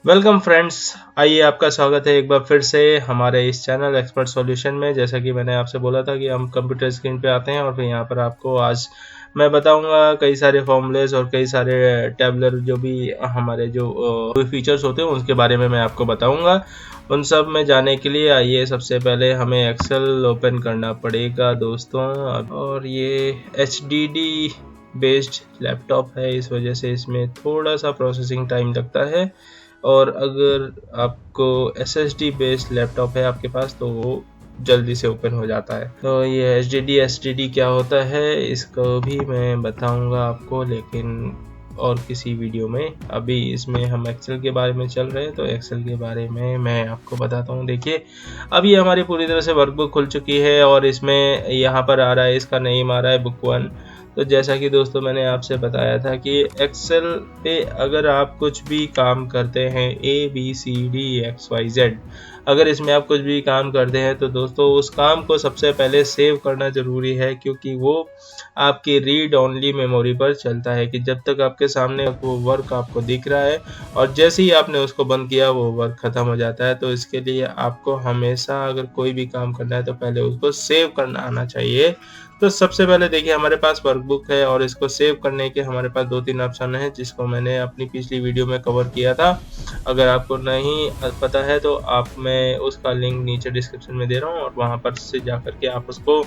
Welcome friends, आइए आपका स्वागत है एक बार फिर से हमारे इस चैनल एक्सपर्ट सॉल्यूशन में। जैसा कि मैंने आपसे बोला था कि हम कंप्यूटर स्क्रीन पे आते हैं और फिर यहाँ पर आपको आज मैं बताऊंगा कई सारे फॉर्मूलेस और कई सारे टैबलर जो भी हमारे जो फीचर्स होते हैं उसके बारे में मैं आपको बताऊंगा। उन सब में जाने के लिए आइए सबसे पहले हमें एक्सेल ओपन करना पड़ेगा दोस्तों। और ये HDD बेस्ड लैपटॉप है, इस वजह से इसमें थोड़ा सा प्रोसेसिंग टाइम लगता है। और अगर आपको SSD बेस्ड लैपटॉप है आपके पास तो वो जल्दी से ओपन हो जाता है। तो ये SSD क्या होता है इसको भी मैं बताऊंगा आपको, लेकिन और किसी वीडियो में। अभी इसमें हम एक्सेल के बारे में चल रहे हैं तो एक्सेल के बारे में मैं आपको बताता हूँ। देखिए, अभी हमारी पूरी तरह से वर्कबुक खुल चुकी है और इसमें यहाँ पर आ रहा है, इसका नेम आ रहा है बुक 1। तो जैसा कि दोस्तों मैंने आपसे बताया था कि एक्सेल पे अगर आप कुछ भी काम करते हैं ABCDXYZ, अगर इसमें आप कुछ भी काम करते हैं तो दोस्तों उस काम को सबसे पहले सेव करना ज़रूरी है, क्योंकि वो आपकी रीड ओनली मेमोरी पर चलता है कि जब तक आपके सामने वो वर्क आपको दिख रहा है और जैसे ही आपने उसको बंद किया वो वर्क ख़त्म हो जाता है। तो इसके लिए आपको हमेशा अगर कोई भी काम करना है तो पहले उसको सेव करना आना चाहिए। तो सबसे पहले देखिए हमारे पास वर्कबुक है और इसको सेव करने के हमारे पास 2-3 ऑप्शन है, जिसको मैंने अपनी पिछली वीडियो में कवर किया था। अगर आपको नहीं पता है तो मैं उसका लिंक नीचे डिस्क्रिप्शन में दे रहा हूँ और वहाँ पर से जा करके आप उसको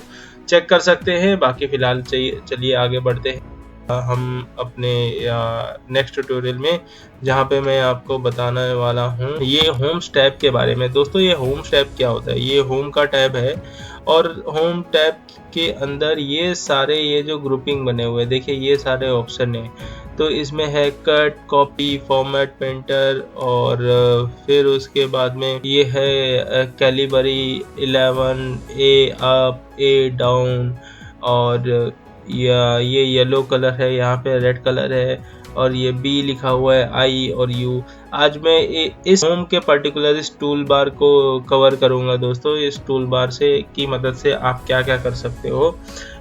चेक कर सकते हैं। बाकी फ़िलहाल चलिए आगे बढ़ते हैं हम अपने नेक्स्ट ट्यूटोरियल में, जहाँ पे मैं आपको बताने वाला हूँ ये होम्स टैब के बारे में। दोस्तों ये होम्स टैब क्या होता है? ये होम का टैब है और होम टैब के अंदर ये सारे ये जो ग्रुपिंग बने हुए हैं, देखिए ये सारे ऑप्शन है। तो इसमें है कट, कॉपी, फॉर्मेट, पेंटर और फिर उसके बाद में ये है कैलिबरी 11, ए अप, ए डाउन, और ये येलो कलर है, यहाँ पे रेड कलर है और ये बी लिखा हुआ है, आई और यू। आज मैं इस होम के पर्टिकुलर इस टूल बार को कवर करूंगा दोस्तों। इस टूल बार से की मदद से आप क्या क्या कर सकते हो,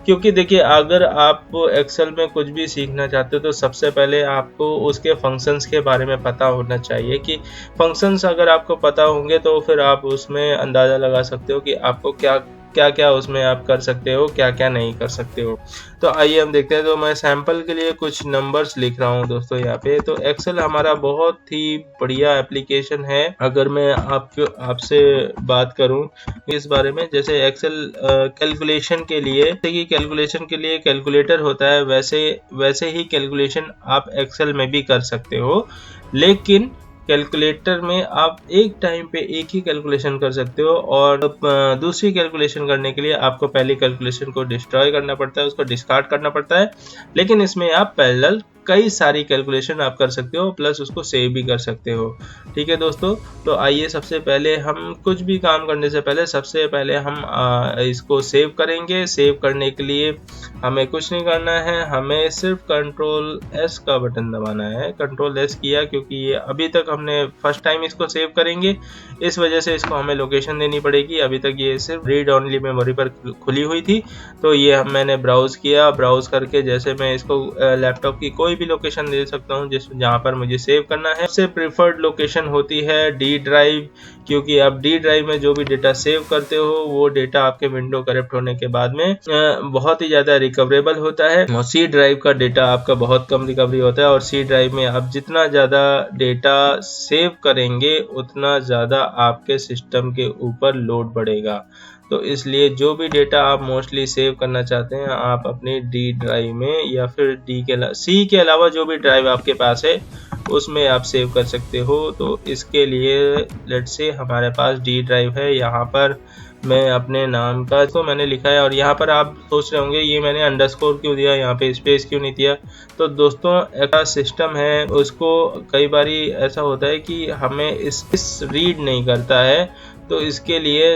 क्योंकि देखिए अगर आप एक्सेल में कुछ भी सीखना चाहते हो तो सबसे पहले आपको उसके फंक्शंस के बारे में पता होना चाहिए। कि फंक्शंस अगर आपको पता होंगे तो फिर आप उसमें अंदाज़ा लगा सकते हो कि आपको क्या क्या क्या उसमें आप कर सकते हो, क्या क्या नहीं कर सकते हो। तो आइए हम देखते हैं। तो मैं सैंपल के लिए कुछ नंबर्स लिख रहा हूँ दोस्तों यहाँ पे। तो एक्सेल हमारा बहुत ही बढ़िया एप्लीकेशन है। अगर मैं आपसे बात करूँ इस बारे में, जैसे एक्सेल कैलकुलेशन के लिए, जैसे कि कैलकुलेशन के लिए कैलकुलेटर होता है, वैसे ही कैलकुलेशन आप एक्सेल में भी कर सकते हो। लेकिन कैलकुलेटर में आप एक टाइम पे एक ही कैलकुलेशन कर सकते हो और दूसरी कैलकुलेशन करने के लिए आपको पहली कैलकुलेशन को डिस्ट्रॉय करना पड़ता है, उसको डिस्कार्ड करना पड़ता है। लेकिन इसमें आप पैरेलल कई सारी कैलकुलेशन आप कर सकते हो, प्लस उसको सेव भी कर सकते हो। ठीक है दोस्तों, तो आइए सबसे पहले हम कुछ भी काम करने से पहले सबसे पहले हम इसको सेव करेंगे। सेव करने के लिए हमें कुछ नहीं करना है, हमें सिर्फ कंट्रोल S का बटन दबाना है। कंट्रोल S किया क्योंकि ये अभी तक हमने फर्स्ट टाइम इसको सेव करेंगे, इस वजह से इसको हमें लोकेशन देनी पड़ेगी। अभी तक ये सिर्फ रीड ओनली मेमोरी पर खुली हुई थी। तो ये मैंने ब्राउज किया, ब्राउज करके जैसे मैं इसको लैपटॉप की कोई भी लोकेशन दे सकता हूँ जहाँ पर मुझे सेव करना है। सबसे प्रिफर्ड लोकेशन होती है D ड्राइव, क्योंकि आप D ड्राइव में जो भी डेटा सेव करते हो वो डेटा आपके विंडो करप्ट होने के बाद में बहुत ही ज़्यादा रिकवरेबल होता है। और C ड्राइव का डेटा आपका बहुत कम रिकवरी होता है। और C ड्राइव में आप जितना ज़्यादा डेटा सेव करेंगे उतना ज़्यादा आपके सिस्टम के ऊपर लोड बढ़ेगा। तो इसलिए जो भी डेटा आप मोस्टली सेव करना चाहते हैं आप अपनी D ड्राइव में या फिर C के अलावा जो भी ड्राइव आपके पास है उसमें आप सेव कर सकते हो। तो इसके लिए लेट्स से हमारे पास D ड्राइव है, यहाँ पर मैं अपने नाम का तो मैंने लिखा है। और यहाँ पर आप सोच रहे होंगे ये मैंने अंडरस्कोर क्यों दिया, यहाँ पे स्पेस क्यों नहीं दिया। तो दोस्तों ऐसा सिस्टम है, उसको कई बारी ऐसा होता है कि हमें इस रीड नहीं करता है। तो इसके लिए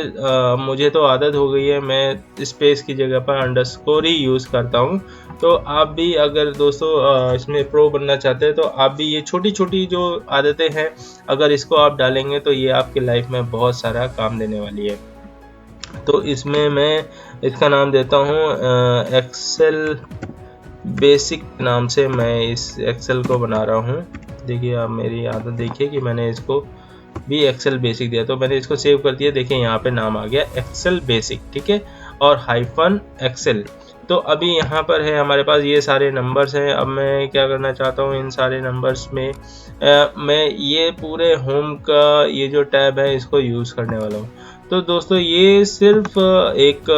मुझे तो आदत हो गई है, मैं स्पेस की जगह पर अंडरस्कोर ही यूज़ करता हूँ। तो आप भी अगर दोस्तों इसमें प्रो बनना चाहते हैं तो आप भी ये छोटी छोटी जो आदतें हैं अगर इसको आप डालेंगे तो ये आपकी लाइफ में बहुत सारा काम देने वाली है। तो इसमें मैं इसका नाम देता हूँ एक्सेल बेसिक नाम से मैं इस एक्सेल को बना रहा हूँ। देखिए आप मेरी आदत देखिए कि मैंने इसको भी एक्सेल बेसिक दिया, तो मैंने इसको सेव कर दिया। देखिए यहाँ पे नाम आ गया एक्सेल बेसिक, ठीक है, और हाइफन एक्सेल। तो अभी यहाँ पर है हमारे पास ये सारे नंबर्स हैं। अब मैं क्या करना चाहता हूँ, इन सारे नंबर्स में मैं ये पूरे होम का ये जो टैब है इसको यूज़ करने वाला हूँ। तो दोस्तों ये सिर्फ एक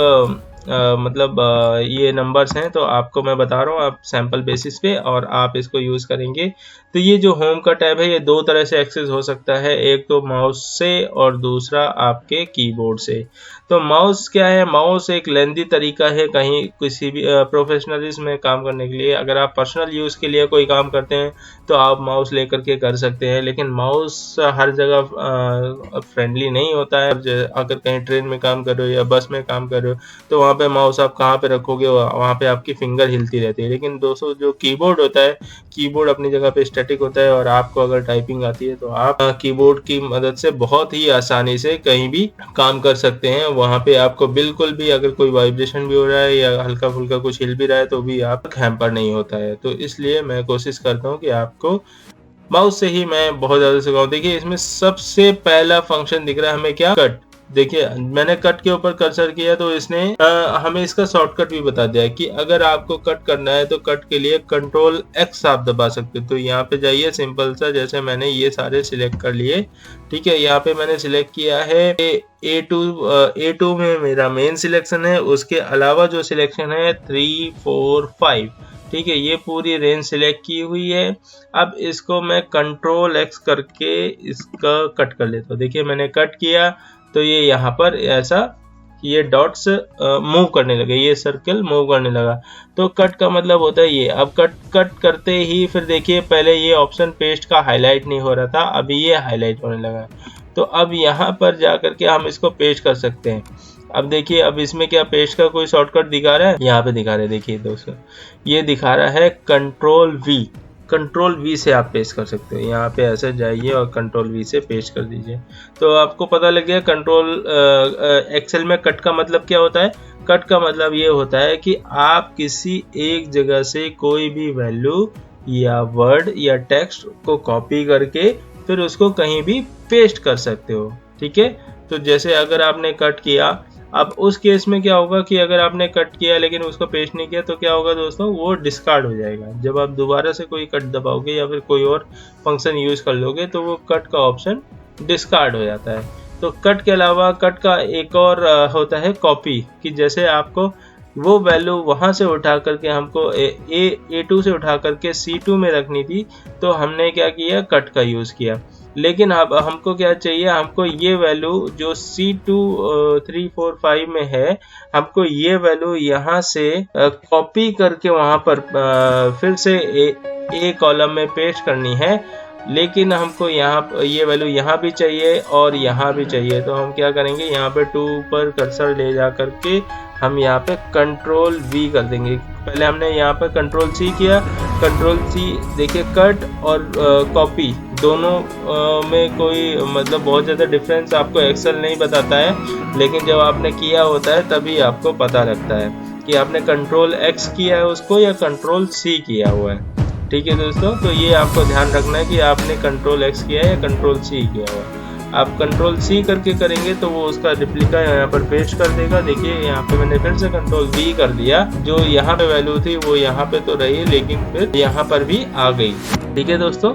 मतलब ये नंबर्स हैं, तो आपको मैं बता रहा हूँ, आप सैम्पल बेसिस पे और आप इसको यूज़ करेंगे। तो ये जो होम का टैब है ये दो तरह से एक्सेस हो सकता है, एक तो माउस से और दूसरा आपके कीबोर्ड से। तो माउस क्या है, माउस एक लेंदी तरीका है कहीं किसी भी प्रोफेशनलिज्म में काम करने के लिए। अगर आप पर्सनल यूज़ के लिए कोई काम करते हैं तो आप माउस लेकर के कर सकते हैं, लेकिन माउस हर जगह फ्रेंडली नहीं होता है। अगर कहीं ट्रेन में काम कर रहे हो या बस में काम कर रहे हो तो वहाँ पे माउस आप कहाँ पे रखोगे, वहाँ पे आपकी फिंगर हिलती रहती है। लेकिन दोस्तों जो कीबोर्ड होता है, कीबोर्ड अपनी जगह पे स्टैटिक होता है, और आपको अगर टाइपिंग आती है तो आप कीबोर्ड की मदद से बहुत ही आसानी से कहीं भी काम कर सकते हैं। वहाँ पे आपको बिल्कुल भी अगर कोई वाइब्रेशन भी हो रहा है या हल्का फुल्का कुछ हिल भी रहा है तो भी आप हैम्पर नहीं होता है। तो इसलिए मैं कोशिश करता हूँ कि आपको माउस से ही मैं बहुत ज़्यादा सिखाऊँ। देखिए इसमें सबसे पहला फंक्शन दिख रहा है हमें, क्या, कट। देखिए मैंने कट के ऊपर कर्सर किया तो इसने हमें इसका शॉर्टकट भी बता दिया है कि अगर आपको कट करना है तो कट के लिए कंट्रोल एक्स आप दबा सकते हो। तो यहाँ पे जाइए, सिंपल सा, जैसे मैंने ये सारे सिलेक्ट कर लिए, ठीक है। यहाँ पे मैंने सिलेक्ट किया है A2 में मेरा मेन सिलेक्शन है, उसके अलावा जो सिलेक्शन है 3, 4, 5, ठीक है, ये पूरी रेंज सिलेक्ट की हुई है। अब इसको मैं कंट्रोल एक्स करके इसका कट कर लेता हूँ। देखिए मैंने कट किया तो ये यहाँ पर ऐसा ये डॉट्स मूव करने लगे, ये सर्कल मूव करने लगा। तो कट का मतलब होता है ये। अब कट करते ही फिर देखिए पहले ये ऑप्शन पेस्ट का हाईलाइट नहीं हो रहा था, अभी ये हाईलाइट होने लगा। तो अब यहाँ पर जा करके हम इसको पेस्ट कर सकते हैं। अब देखिए अब इसमें क्या पेस्ट का कोई शॉर्टकट दिखा रहा है, यहाँ पे दिखा रहा है। देखिए दोस्तों ये दिखा रहा है कंट्रोल वी से आप पेस्ट कर सकते हो। यहाँ पे ऐसे जाइए और कंट्रोल वी से पेस्ट कर दीजिए तो आपको पता लग गया। कंट्रोल एक्सेल में कट का मतलब क्या होता है। कट का मतलब ये होता है कि आप किसी एक जगह से कोई भी वैल्यू या वर्ड या टेक्स्ट को कॉपी करके फिर उसको कहीं भी पेस्ट कर सकते हो, ठीक है। तो जैसे अगर आपने कट किया, अब उस केस में क्या होगा कि अगर आपने कट किया लेकिन उसको पेस्ट नहीं किया तो क्या होगा दोस्तों, वो डिस्कार्ड हो जाएगा। जब आप दोबारा से कोई कट दबाओगे या फिर कोई और फंक्शन यूज कर लोगे तो वो कट का ऑप्शन डिस्कार्ड हो जाता है। तो कट के अलावा कट का एक और होता है कॉपी, कि जैसे आपको वो वैल्यू वहां से उठा करके हमको A2 से उठा करके C2 में रखनी थी, तो हमने क्या किया, कट का यूज किया। लेकिन अब हमको क्या चाहिए, हमको ये वैल्यू जो C2 3, 4, 5 में है, हमको ये वैल्यू यहाँ से कॉपी करके वहां पर फिर से ए कॉलम में पेस्ट करनी है। लेकिन हमको यहाँ ये वैल्यू यहाँ भी चाहिए और यहाँ भी चाहिए। तो हम क्या करेंगे, यहाँ पे 2 पर कर्सर ले जा करके हम यहाँ पे कंट्रोल वी कर देंगे। पहले हमने यहाँ पे कंट्रोल सी किया, कंट्रोल सी। देखिए कट और कॉपी दोनों में कोई मतलब बहुत ज़्यादा डिफरेंस आपको एक्सेल नहीं बताता है, लेकिन जब आपने किया होता है तभी आपको पता लगता है कि आपने कंट्रोल एक्स किया है उसको या कंट्रोल सी किया हुआ है, ठीक है दोस्तों। तो ये आपको ध्यान रखना है कि आपने कंट्रोल एक्स किया है या कंट्रोल सी किया हुआ है। आप कंट्रोल सी करके करेंगे तो वो उसका रिप्लिका यहाँ पर पेस्ट कर देगा। देखिए यहाँ पे मैंने फिर से कंट्रोल वी कर दिया, जो यहाँ पे वैल्यू थी वो यहाँ पे तो रही लेकिन फिर यहाँ पर भी आ गई, ठीक है दोस्तों।